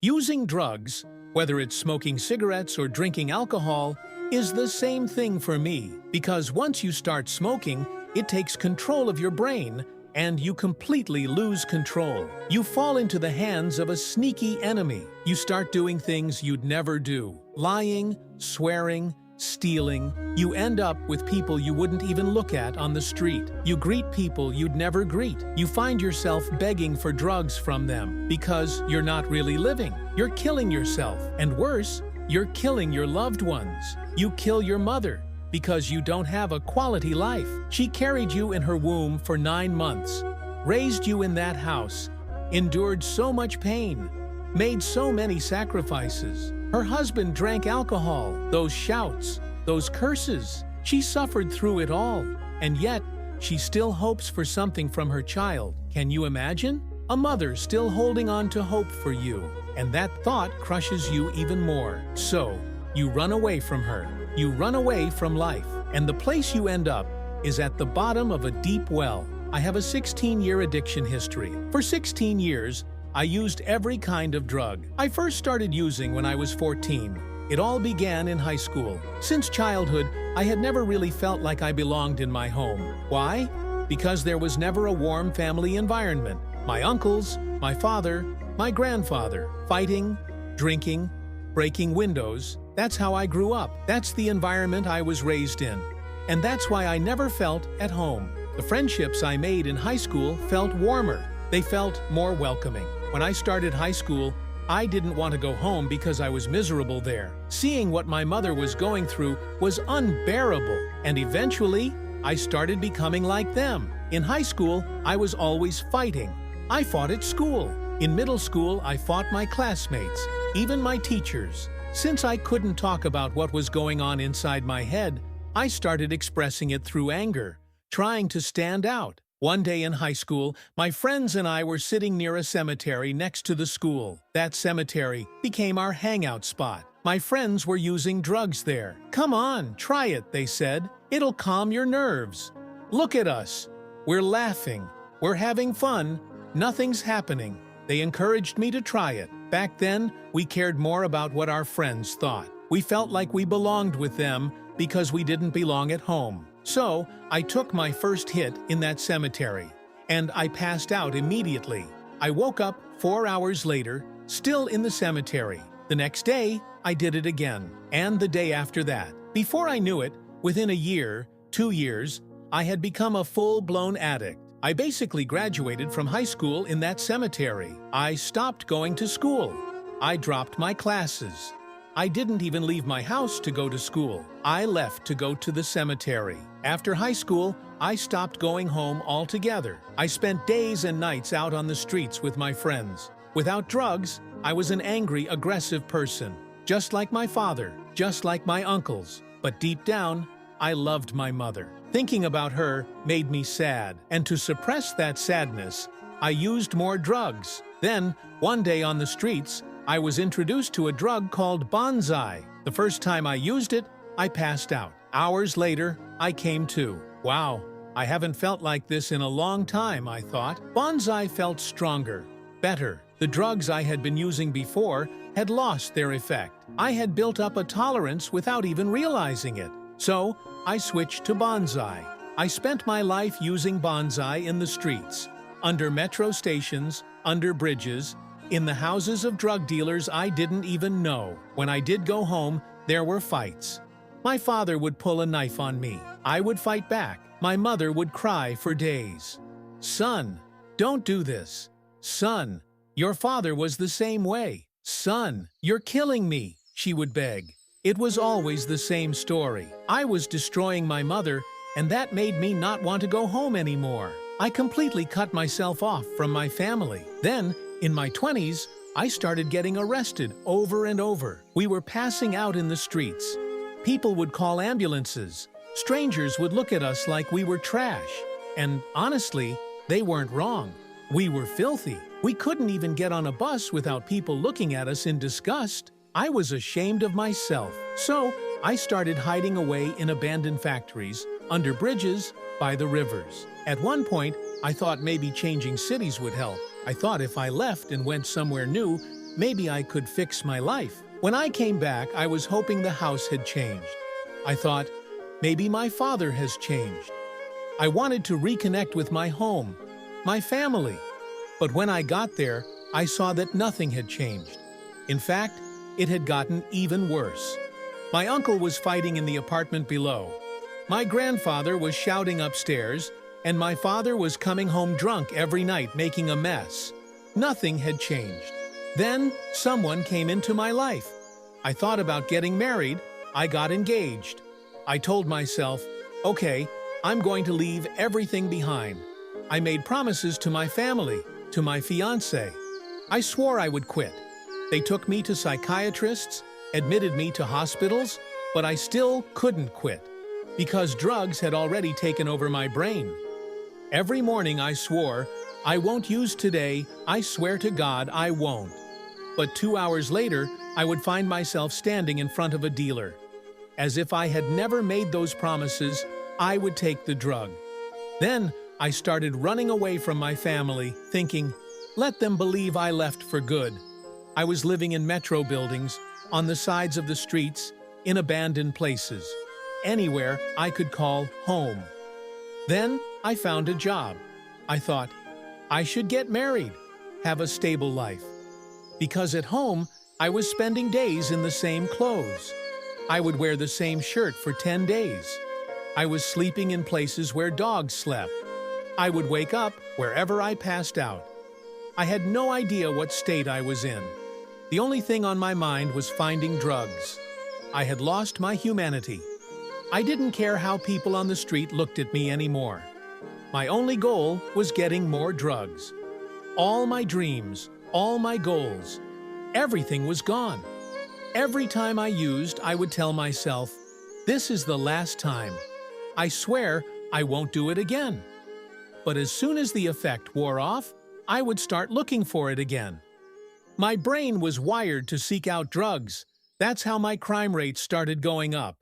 Using drugs, whether it's smoking cigarettes or drinking alcohol, is the same thing for me because once you start smoking, it takes control of your brain and you completely lose control. You fall into the hands of a sneaky enemy. You start doing things you'd never do. Lying, swearing, stealing. You end up with people you wouldn't even look at on the street. You greet people you'd never greet. You find yourself begging for drugs from them because you're not really living. You're killing yourself. And worse, you're killing your loved ones. You kill your mother because you don't have a quality life. She carried you in her womb for 9 months, raised you in that house, endured so much pain, made so many sacrifices. Her husband drank alcohol, those shouts, those curses. She suffered through it all, and yet she still hopes for something from her child. Can you imagine? A mother still holding on to hope for you, and that thought crushes you even more. So, you run away from her. You run away from life, and the place you end up is at the bottom of a deep well. I have a 16-year addiction history. For 16 years, I used every kind of drug. I first started using when I was 14. It all began in high school. Since childhood, I had never really felt like I belonged in my home. Why? Because there was never a warm family environment. My uncles, my father, my grandfather, fighting, drinking, breaking windows. That's how I grew up. That's the environment I was raised in. And that's why I never felt at home. The friendships I made in high school felt warmer. They felt more welcoming. When I started high school, I didn't want to go home because I was miserable there. Seeing what my mother was going through was unbearable, and eventually, I started becoming like them. In high school, I was always fighting. I fought at school. In middle school, I fought my classmates, even my teachers. Since I couldn't talk about what was going on inside my head, I started expressing it through anger, trying to stand out. One day in high school, my friends and I were sitting near a cemetery next to the school. That cemetery became our hangout spot. My friends were using drugs there. "Come on, try it," they said. "It'll calm your nerves. Look at us. We're laughing. We're having fun. Nothing's happening." They encouraged me to try it. Back then, we cared more about what our friends thought. We felt like we belonged with them because we didn't belong at home. So, I took my first hit in that cemetery, and I passed out immediately. I woke up 4 hours later, still in the cemetery. The next day, I did it again, and the day after that. Before I knew it, within a year, 2 years, I had become a full-blown addict. I basically graduated from high school in that cemetery. I stopped going to school. I dropped my classes. I didn't even leave my house to go to school. I left to go to the cemetery. After high school, I stopped going home altogether. I spent days and nights out on the streets with my friends. Without drugs, I was an angry, aggressive person, just like my father, just like my uncles. But deep down, I loved my mother. Thinking about her made me sad, and to suppress that sadness, I used more drugs. Then, one day on the streets, I was introduced to a drug called bonsai. The first time I used it, I passed out. Hours later, I came to. Wow, I haven't felt like this in a long time, I thought. Bonsai felt stronger, better. The drugs I had been using before had lost their effect. I had built up a tolerance without even realizing it. So, I switched to bonsai. I spent my life using bonsai in the streets, under metro stations, under bridges, in the houses of drug dealers I didn't even know. When I did go home, there were fights. My father would pull a knife on me. I would fight back. My mother would cry for days. "Son, don't do this. Son, your father was the same way. Son, you're killing me," she would beg. It was always the same story. I was destroying my mother, and that made me not want to go home anymore. I completely cut myself off from my family. Then, in my 20s, I started getting arrested over and over. We were passing out in the streets. People would call ambulances. Strangers would look at us like we were trash. And honestly, they weren't wrong. We were filthy. We couldn't even get on a bus without people looking at us in disgust. I was ashamed of myself. So, I started hiding away in abandoned factories, under bridges, by the rivers. At one point, I thought maybe changing cities would help. I thought if I left and went somewhere new, maybe I could fix my life. When I came back, I was hoping the house had changed. I thought, maybe my father has changed. I wanted to reconnect with my home, my family. But when I got there, I saw that nothing had changed. In fact, it had gotten even worse. My uncle was fighting in the apartment below. My grandfather was shouting upstairs, and my father was coming home drunk every night making a mess. Nothing had changed. Then someone came into my life. I thought about getting married. I got engaged. I told myself, okay, I'm going to leave everything behind. I made promises to my family, to my fiancé. I swore I would quit. They took me to psychiatrists, admitted me to hospitals, but I still couldn't quit because drugs had already taken over my brain. Every morning I swore, I won't use today, I swear to God I won't. But 2 hours later, I would find myself standing in front of a dealer. As if I had never made those promises, I would take the drug. Then I started running away from my family, thinking, let them believe I left for good. I was living in metro buildings, on the sides of the streets, in abandoned places, anywhere I could call home. Then I found a job. I thought, I should get married, have a stable life. Because at home, I was spending days in the same clothes. I would wear the same shirt for 10 days. I was sleeping in places where dogs slept. I would wake up wherever I passed out. I had no idea what state I was in. The only thing on my mind was finding drugs. I had lost my humanity. I didn't care how people on the street looked at me anymore. My only goal was getting more drugs. All my dreams, all my goals, everything was gone. Every time I used, I would tell myself, this is the last time. I swear I won't do it again. But as soon as the effect wore off, I would start looking for it again. My brain was wired to seek out drugs. That's how my crime rate started going up.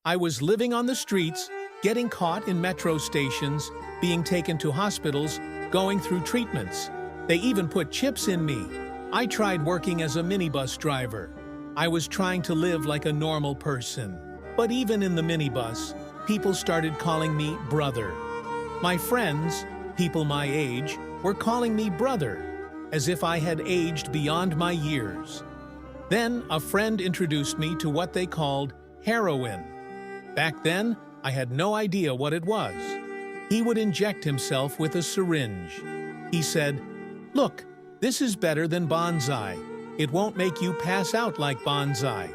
I was living on the streets, getting caught in metro stations, being taken to hospitals, going through treatments. They even put chips in me. I tried working as a minibus driver. I was trying to live like a normal person. But even in the minibus, people started calling me brother. My friends, people my age, were calling me brother, as if I had aged beyond my years. Then a friend introduced me to what they called heroin. Back then, I had no idea what it was. He would inject himself with a syringe. He said, look, this is better than bonsai. It won't make you pass out like bonsai.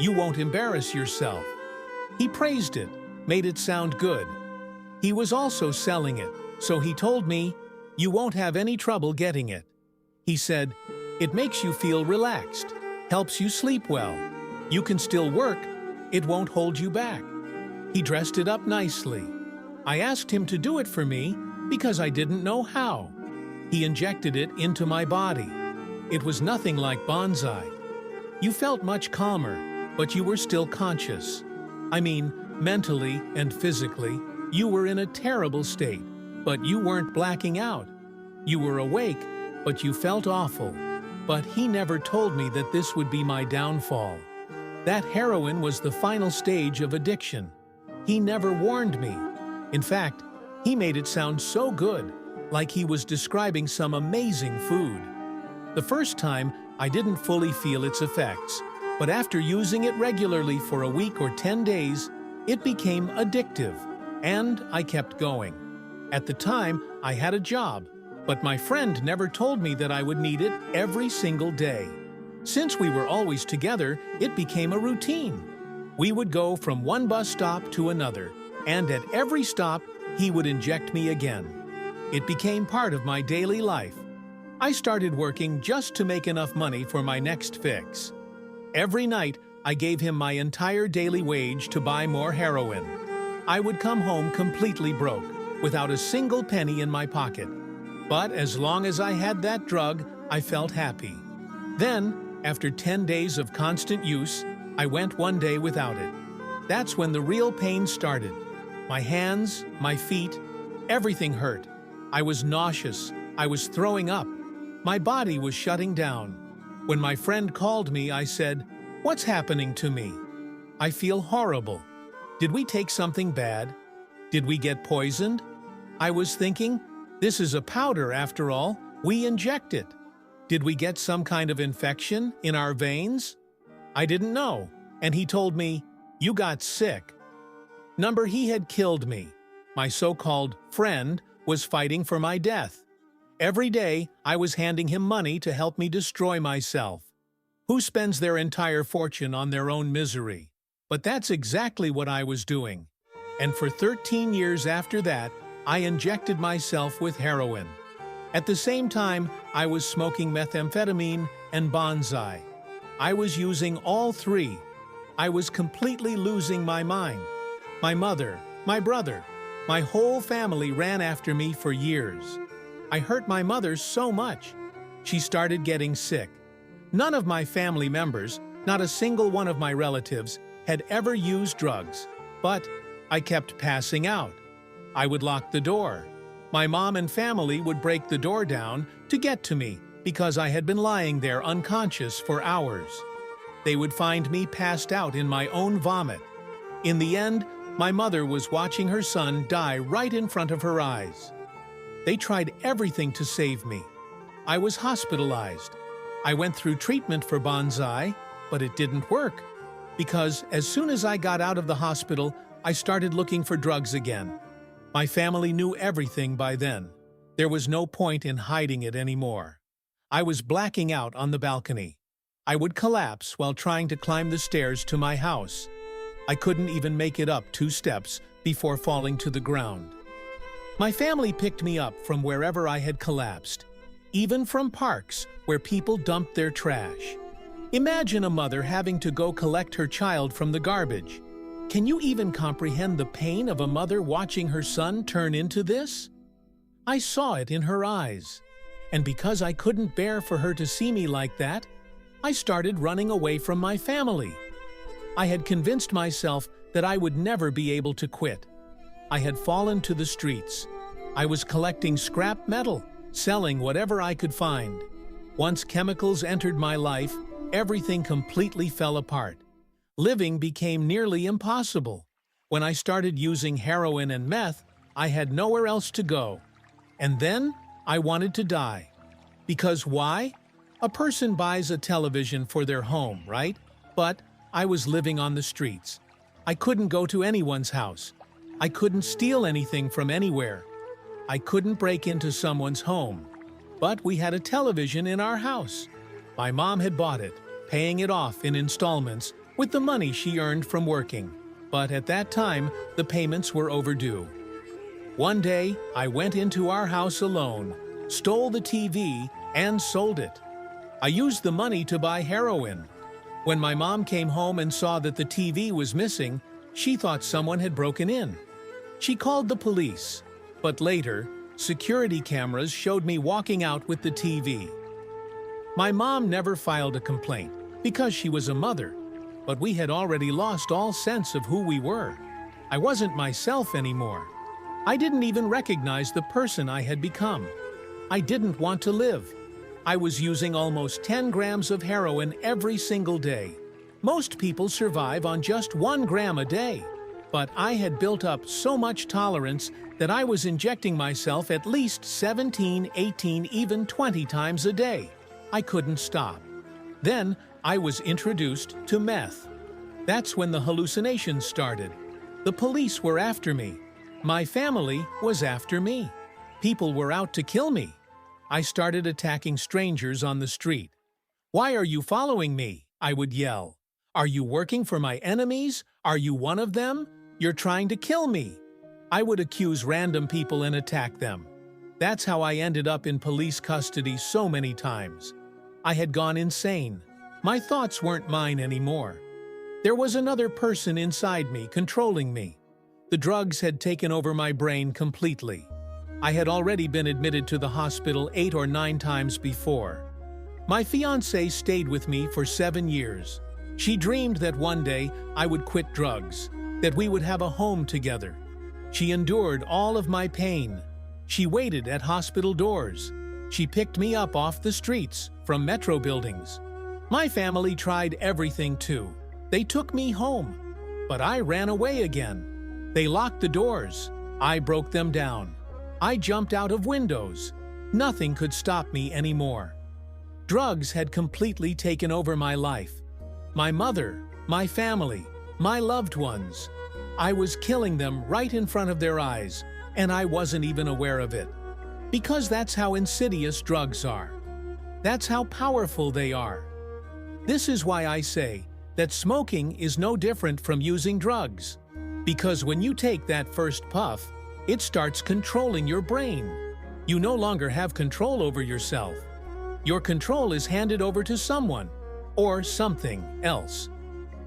You won't embarrass yourself. He praised it, made it sound good. He was also selling it, so he told me, you won't have any trouble getting it. He said, it makes you feel relaxed, helps you sleep well. You can still work, it won't hold you back. He dressed it up nicely. I asked him to do it for me because I didn't know how. He injected it into my body. It was nothing like bonsai. You felt much calmer, but you were still conscious. I mean, mentally and physically, you were in a terrible state, but you weren't blacking out. You were awake, but you felt awful. But he never told me that this would be my downfall. That heroin was the final stage of addiction. He never warned me. In fact, he made it sound so good, like he was describing some amazing food. The first time, I didn't fully feel its effects, but after using it regularly for a week or 10 days, it became addictive, and I kept going. At the time, I had a job, but my friend never told me that I would need it every single day. Since we were always together, it became a routine. We would go from one bus stop to another, and at every stop, he would inject me again. It became part of my daily life. I started working just to make enough money for my next fix. Every night, I gave him my entire daily wage to buy more heroin. I would come home completely broke, without a single penny in my pocket. But as long as I had that drug, I felt happy. Then, after 10 days of constant use, I went one day without it. That's when the real pain started. My hands, my feet, everything hurt. I was nauseous. I was throwing up. My body was shutting down. When my friend called me, I said, "What's happening to me? I feel horrible. Did we take something bad? Did we get poisoned?" I was thinking, this is a powder after all. We inject it. Did we get some kind of infection in our veins? I didn't know, and he told me, "You got sick." He had killed me. My so-called friend was fighting for my death. Every day, I was handing him money to help me destroy myself. Who spends their entire fortune on their own misery? But that's exactly what I was doing. And for 13 years after that, I injected myself with heroin. At the same time, I was smoking methamphetamine and bonsai. I was using all three. I was completely losing my mind. My mother, my brother, my whole family ran after me for years. I hurt my mother so much. She started getting sick. None of my family members, not a single one of my relatives, had ever used drugs. But I kept passing out. I would lock the door. My mom and family would break the door down to get to me because I had been lying there unconscious for hours. They would find me passed out in my own vomit. In the end, my mother was watching her son die right in front of her eyes. They tried everything to save me. I was hospitalized. I went through treatment for bonsai, but it didn't work. Because as soon as I got out of the hospital, I started looking for drugs again. My family knew everything by then. There was no point in hiding it anymore. I was blacking out on the balcony. I would collapse while trying to climb the stairs to my house. I couldn't even make it up 2 steps before falling to the ground. My family picked me up from wherever I had collapsed, even from parks where people dumped their trash. Imagine a mother having to go collect her child from the garbage. Can you even comprehend the pain of a mother watching her son turn into this? I saw it in her eyes. And because I couldn't bear for her to see me like that, I started running away from my family. I had convinced myself that I would never be able to quit. I had fallen to the streets. I was collecting scrap metal, selling whatever I could find. Once chemicals entered my life, everything completely fell apart. Living became nearly impossible. When I started using heroin and meth, I had nowhere else to go. And then I wanted to die. Because why? A person buys a television for their home, right? But I was living on the streets. I couldn't go to anyone's house. I couldn't steal anything from anywhere. I couldn't break into someone's home. But we had a television in our house. My mom had bought it, paying it off in installments with the money she earned from working. But at that time, the payments were overdue. One day, I went into our house alone, stole the TV, and sold it. I used the money to buy heroin. When my mom came home and saw that the TV was missing, she thought someone had broken in. She called the police, but later, security cameras showed me walking out with the TV. My mom never filed a complaint because she was a mother, but we had already lost all sense of who we were. I wasn't myself anymore. I didn't even recognize the person I had become. I didn't want to live. I was using almost 10 grams of heroin every single day. Most people survive on just 1 gram a day. But I had built up so much tolerance that I was injecting myself at least 17, 18, even 20 times a day. I couldn't stop. Then I was introduced to meth. That's when the hallucinations started. The police were after me. My family was after me. People were out to kill me. I started attacking strangers on the street. "Why are you following me?" I would yell. "Are you working for my enemies? Are you one of them? You're trying to kill me." I would accuse random people and attack them. That's how I ended up in police custody so many times. I had gone insane. My thoughts weren't mine anymore. There was another person inside me controlling me. The drugs had taken over my brain completely. I had already been admitted to the hospital 8 or 9 times before. My fiancée stayed with me for 7 years. She dreamed that one day I would quit drugs, that we would have a home together. She endured all of my pain. She waited at hospital doors. She picked me up off the streets, from metro buildings. My family tried everything too. They took me home, but I ran away again. They locked the doors. I broke them down. I jumped out of windows. Nothing could stop me anymore. Drugs had completely taken over my life. My mother, my family, my loved ones. I was killing them right in front of their eyes, and I wasn't even aware of it. Because that's how insidious drugs are. That's how powerful they are. This is why I say that smoking is no different from using drugs. Because when you take that first puff, it starts controlling your brain. You no longer have control over yourself. Your control is handed over to someone or something else.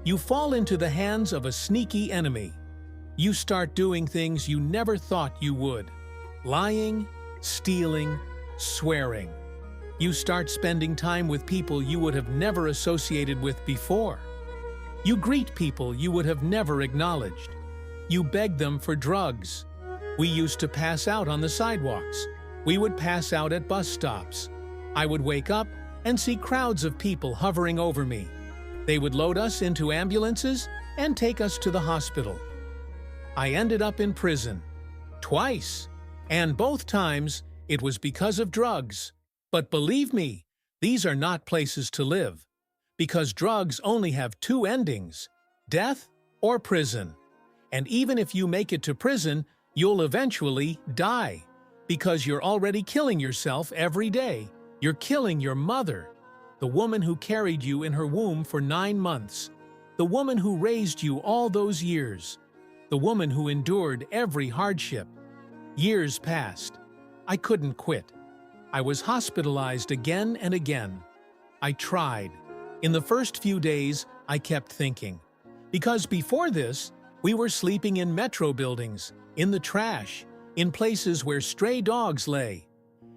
You fall into the hands of a sneaky enemy. You start doing things you never thought you would. Lying, stealing, swearing. You start spending time with people you would have never associated with before. You greet people you would have never acknowledged. You beg them for drugs. We used to pass out on the sidewalks. We would pass out at bus stops. I would wake up and see crowds of people hovering over me. They would load us into ambulances and take us to the hospital. I ended up in prison. Twice. And both times, it was because of drugs. But believe me, these are not places to live. Because drugs only have two endings, death or prison. And even if you make it to prison, you'll eventually die. Because you're already killing yourself every day. You're killing your mother, the woman who carried you in her womb for 9 months, the woman who raised you all those years, the woman who endured every hardship. Years passed. I couldn't quit. I was hospitalized again and again. I tried. In the first few days, I kept thinking. Because before this, we were sleeping in metro buildings, in the trash, in places where stray dogs lay.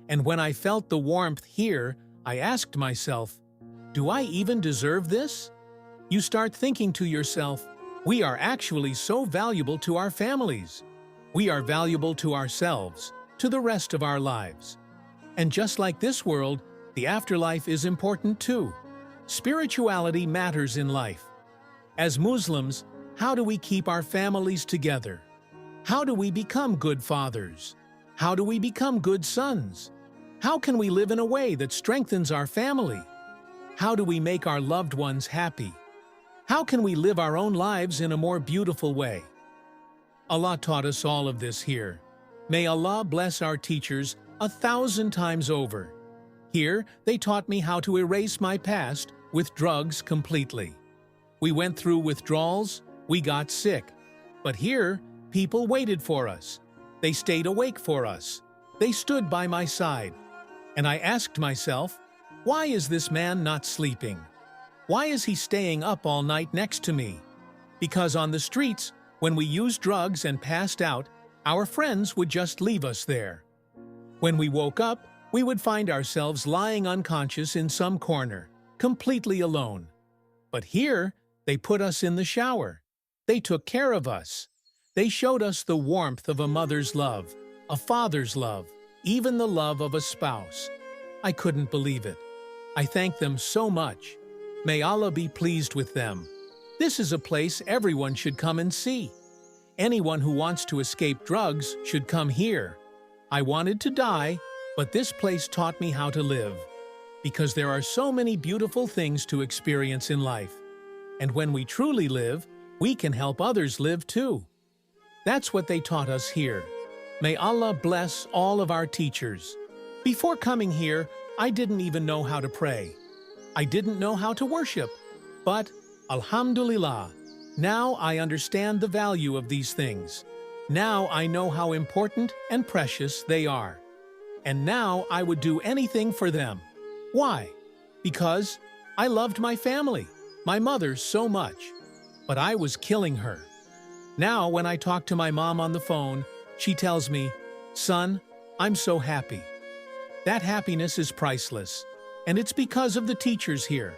And when I felt the warmth here, I asked myself, do I even deserve this? You start thinking to yourself, we are actually so valuable to our families. We are valuable to ourselves, to the rest of our lives. And just like this world, the afterlife is important too. Spirituality matters in life. As Muslims, how do we keep our families together? How do we become good fathers? How do we become good sons? How can we live in a way that strengthens our family? How do we make our loved ones happy? How can we live our own lives in a more beautiful way? Allah taught us all of this here. May Allah bless our teachers 1,000 times over. Here, they taught me how to erase my past with drugs completely. We went through withdrawals, we got sick. But here, people waited for us. They stayed awake for us. They stood by my side. And I asked myself, why is this man not sleeping? Why is he staying up all night next to me? Because on the streets, when we used drugs and passed out, our friends would just leave us there. When we woke up, we would find ourselves lying unconscious in some corner, completely alone. But here, they put us in the shower. They took care of us. They showed us the warmth of a mother's love, a father's love, even the love of a spouse. I couldn't believe it. I thank them so much. May Allah be pleased with them. This is a place everyone should come and see. Anyone who wants to escape drugs should come here. I wanted to die, but this place taught me how to live. Because there are so many beautiful things to experience in life. And when we truly live, we can help others live too. That's what they taught us here. May Allah bless all of our teachers. Before coming here, I didn't even know how to pray. I didn't know how to worship. But, Alhamdulillah, now I understand the value of these things. Now I know how important and precious they are. And now I would do anything for them. Why? Because I loved my family, my mother, so much. But I was killing her. Now when I talk to my mom on the phone, she tells me, "Son, I'm so happy." That happiness is priceless. And it's because of the teachers here.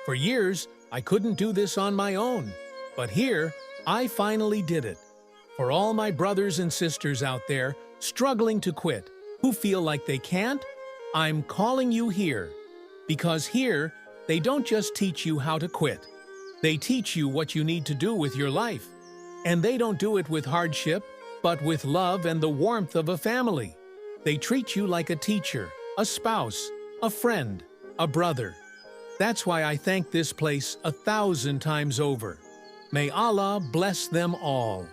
For years, I couldn't do this on my own. But here, I finally did it. For all my brothers and sisters out there struggling to quit, who feel like they can't, I'm calling you here. Because here, They don't just teach you how to quit. They teach you what you need to do with your life. And they don't do it with hardship, but with love and the warmth of a family. They treat you like a teacher, a spouse, a friend, a brother. That's why I thank this place 1,000 times over. May Allah bless them all.